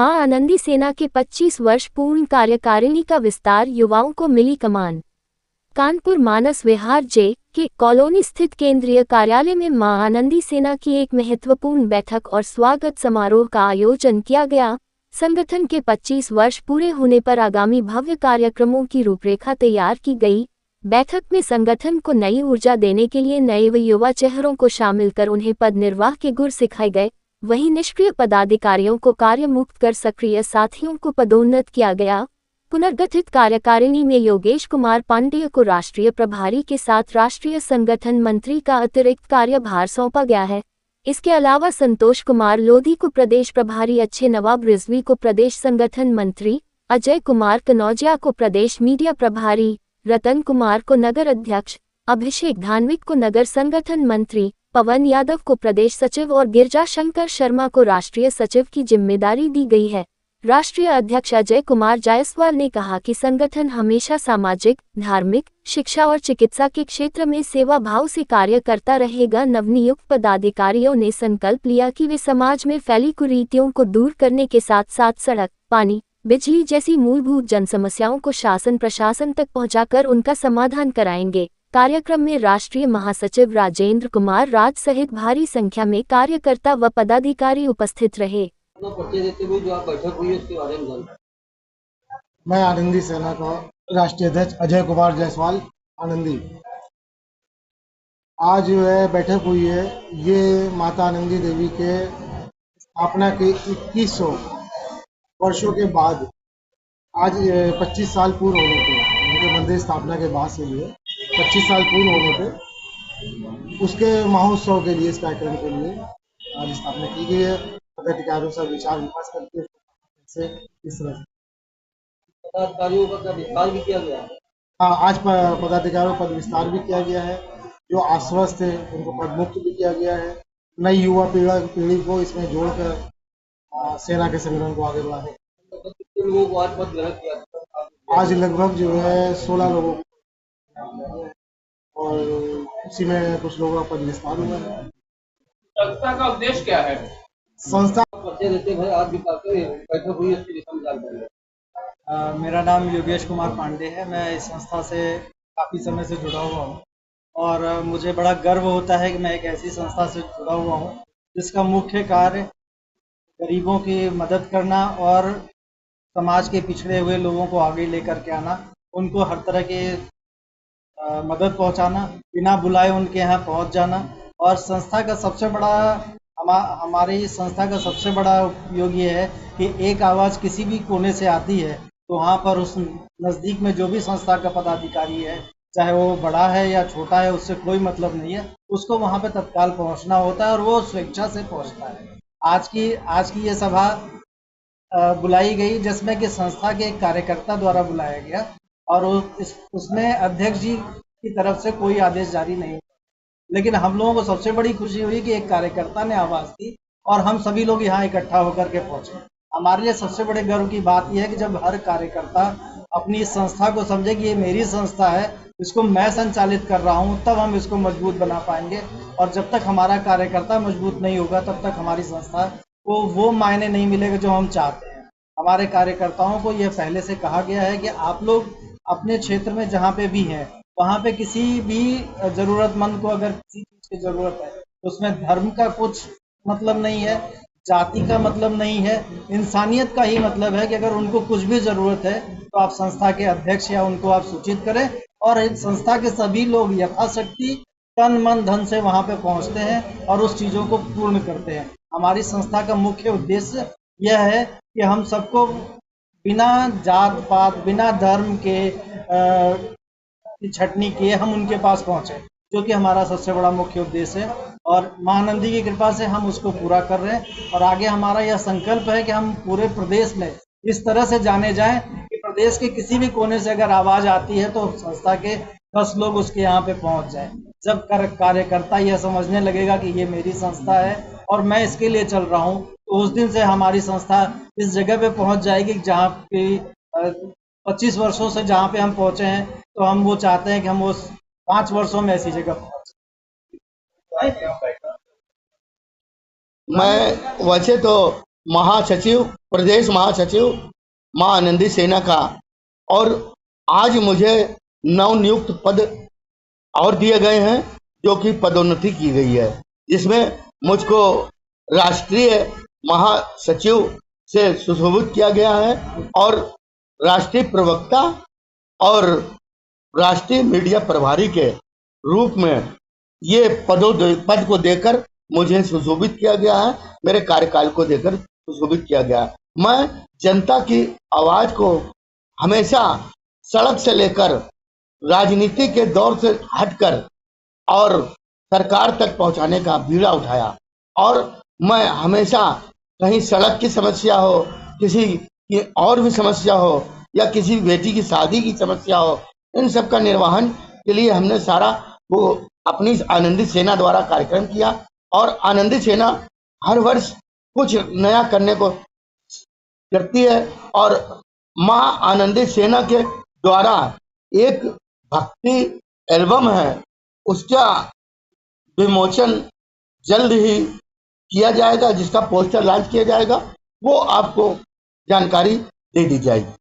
मां आनंदी सेना के 25 वर्ष पूर्ण कार्यकारिणी का विस्तार, युवाओं को मिली कमान। कानपुर मानस विहार जे.के. कॉलोनी स्थित केंद्रीय कार्यालय में मां आनंदी सेना की एक महत्वपूर्ण बैठक और स्वागत समारोह का आयोजन किया गया। संगठन के 25 वर्ष पूरे होने पर आगामी भव्य कार्यक्रमों की रूपरेखा तैयार की गई। बैठक में संगठन को नई ऊर्जा देने के लिए नए व युवा चेहरों को शामिल कर उन्हें पद निर्वाह के गुर सिखाए गए। वहीं निष्क्रिय पदाधिकारियों को कार्य मुक्त कर सक्रिय साथियों को पदोन्नत किया गया। पुनर्गठित कार्यकारिणी में योगेश कुमार पांडेय को राष्ट्रीय प्रभारी के साथ राष्ट्रीय संगठन मंत्री का अतिरिक्त कार्यभार सौंपा गया है। इसके अलावा संतोष कुमार लोधी को प्रदेश प्रभारी, अच्छे नवाब रिजवी को प्रदेश संगठन मंत्री, अजय कुमार कनौजिया को प्रदेश मीडिया प्रभारी, रतन कुमार को नगर अध्यक्ष, अभिषेक धानविक को नगर संगठन मंत्री, पवन यादव को प्रदेश सचिव और गिरजा शंकर शर्मा को राष्ट्रीय सचिव की जिम्मेदारी दी गई है। राष्ट्रीय अध्यक्ष अजय कुमार जायसवाल ने कहा कि संगठन हमेशा सामाजिक, धार्मिक, शिक्षा और चिकित्सा के क्षेत्र में सेवा भाव से कार्य करता रहेगा। नवनियुक्त पदाधिकारियों ने संकल्प लिया कि वे समाज में फैली कुरीतियों को दूर करने के साथ साथ सड़क, पानी, बिजली जैसी मूलभूत जन समस्याओं को शासन प्रशासन तक पहुंचाकर उनका समाधान कराएंगे। कार्यक्रम में राष्ट्रीय महासचिव राजेंद्र कुमार राज सहित भारी संख्या में कार्यकर्ता व पदाधिकारी उपस्थित रहे। जो आप बैठक हुई उसके बारे में जानते हैं। मैं आनंदी सेना का राष्ट्रीय अध्यक्ष अजय कुमार जायसवाल आनंदी। आज जो है बैठक हुई है, ये माता आनंदी देवी के स्थापना के 2100 वर्षों के बाद आज 25 साल पूर्ण होने पे, उनके मंदिर स्थापना के बाद से लिए 25 साल पूर्ण होने पे उसके महोत्सव के लिए, इस कार्यक्रम के लिए आज स्थापना की गई है। पदाधिकारियों से विचार विमर्श करके से इस तरह पदाधिकारियों का विस्तार भी किया गया है। हाँ, आज पदाधिकारियों पद विस्तार भी किया गया है। जो आश्वस्त थे उनको पद मुक्त भी किया गया है। नई युवा पीढ़ी को इसमें जोड़कर सेना के संगठन को आगे बढ़ाने। कितने लोगों को आज पद ग्रहण किया? आज लगभग जो है 16 लोगों और उसी में कुछ लोगों का पद विस्तार हुआ है। संस्था का उद्देश्य क्या है? संस्था देते भाई आज भी बैठक हुई उसके विषय में जानकारी। मेरा नाम योगेश कुमार पांडे है। मैं इस संस्था से काफ़ी समय से जुड़ा हुआ हूँ और मुझे बड़ा गर्व होता है कि मैं एक ऐसी संस्था से जुड़ा हुआ हूँ जिसका मुख्य कार्य गरीबों की मदद करना और समाज के पिछड़े हुए लोगों को आगे लेकर के आना, उनको हर तरह के मदद पहुँचाना, बिना बुलाए उनके यहाँ पहुँच जाना। और संस्था का सबसे बड़ा हमारी संस्था का सबसे बड़ा उपयोग ये है कि एक आवाज़ किसी भी कोने से आती है तो वहाँ पर उस नज़दीक में जो भी संस्था का पदाधिकारी है, चाहे वो बड़ा है या छोटा है, उससे कोई मतलब नहीं है, उसको वहाँ पे तत्काल पहुँचना होता है और वो स्वेच्छा से पहुँचता है। आज की ये सभा बुलाई गई जिसमें कि संस्था के एक कार्यकर्ता द्वारा बुलाया गया और उसमें अध्यक्ष जी की तरफ से कोई आदेश जारी नहीं, लेकिन हम लोगों को सबसे बड़ी खुशी हुई कि एक कार्यकर्ता ने आवाज़ दी और हम सभी लोग यहाँ इकट्ठा होकर के पहुँचे। हमारे लिए सबसे बड़े गर्व की बात यह है कि जब हर कार्यकर्ता अपनी संस्था को समझे कि ये मेरी संस्था है, इसको मैं संचालित कर रहा हूँ, तब हम इसको मजबूत बना पाएंगे। और जब तक हमारा कार्यकर्ता मजबूत नहीं होगा तब तक हमारी संस्था को वो मायने नहीं मिलेगा जो हम चाहते हैं। हमारे कार्यकर्ताओं को यह पहले से कहा गया है कि आप लोग अपने क्षेत्र में जहाँ पे भी हैं, वहाँ पे किसी भी ज़रूरतमंद को अगर किसी चीज़ की ज़रूरत है, उसमें धर्म का कुछ मतलब नहीं है, जाति का मतलब नहीं है, इंसानियत का ही मतलब है कि अगर उनको कुछ भी ज़रूरत है तो आप संस्था के अध्यक्ष या उनको आप सूचित करें और संस्था के सभी लोग यथाशक्ति तन मन धन से वहाँ पे पहुँचते हैं और उस चीज़ों को पूर्ण करते हैं। हमारी संस्था का मुख्य उद्देश्य यह है कि हम सबको बिना जात पात, बिना धर्म के छटनी किए हम उनके पास पहुँचे, जो कि हमारा सबसे बड़ा मुख्य उद्देश्य है। और मां आनंदी की कृपा से हम उसको पूरा कर रहे हैं और आगे हमारा यह संकल्प है कि हम पूरे प्रदेश में इस तरह से जाने जाएं कि प्रदेश के किसी भी कोने से अगर आवाज़ आती है तो संस्था के 10 लोग उसके यहाँ पे पहुँच जाएं। जब कार्यकर्ता यह समझने लगेगा कि ये मेरी संस्था है और मैं इसके लिए चल रहा हूँ, तो उस दिन से हमारी संस्था इस जगह पे पहुँच जाएगी जहाँ पे 25 वर्षों से जहाँ पे हम पहुँचे हैं, तो हम वो चाहते हैं कि हम उस 5 वर्षों में ऐसी जगह पहुँचे। मैं वैसे तो महासचिव, प्रदेश महासचिव मां आनंदी सेना का, और आज मुझे नवनियुक्त पद और दिए गए हैं जो कि पदोन्नति की गई है, जिसमें मुझको राष्ट्रीय महासचिव से सुशोभित किया गया है और राष्ट्रीय प्रवक्ता और राष्ट्रीय मीडिया प्रभारी के रूप में ये पद को देकर मुझे सुशोभित किया गया है, मेरे कार्यकाल को देकर सुशोभित किया गया है। मैं जनता की आवाज को हमेशा सड़क से लेकर राजनीति के दौर से हटकर और सरकार तक पहुंचाने का बीड़ा उठाया, और मैं हमेशा कहीं सड़क की समस्या हो, किसी की और भी समस्या हो, या किसी बेटी की शादी की समस्या हो, इन सब का निर्वहन के लिए हमने सारा वो अपनी आनंदी सेना द्वारा कार्यक्रम किया। और आनंदी सेना हर वर्ष कुछ नया करने को करती है, और मां आनंदी सेना के द्वारा एक भक्ति एल्बम है, उसका विमोचन जल्द ही किया जाएगा, जिसका पोस्टर लॉन्च किया जाएगा, वो आपको जानकारी दे दी जाएगी।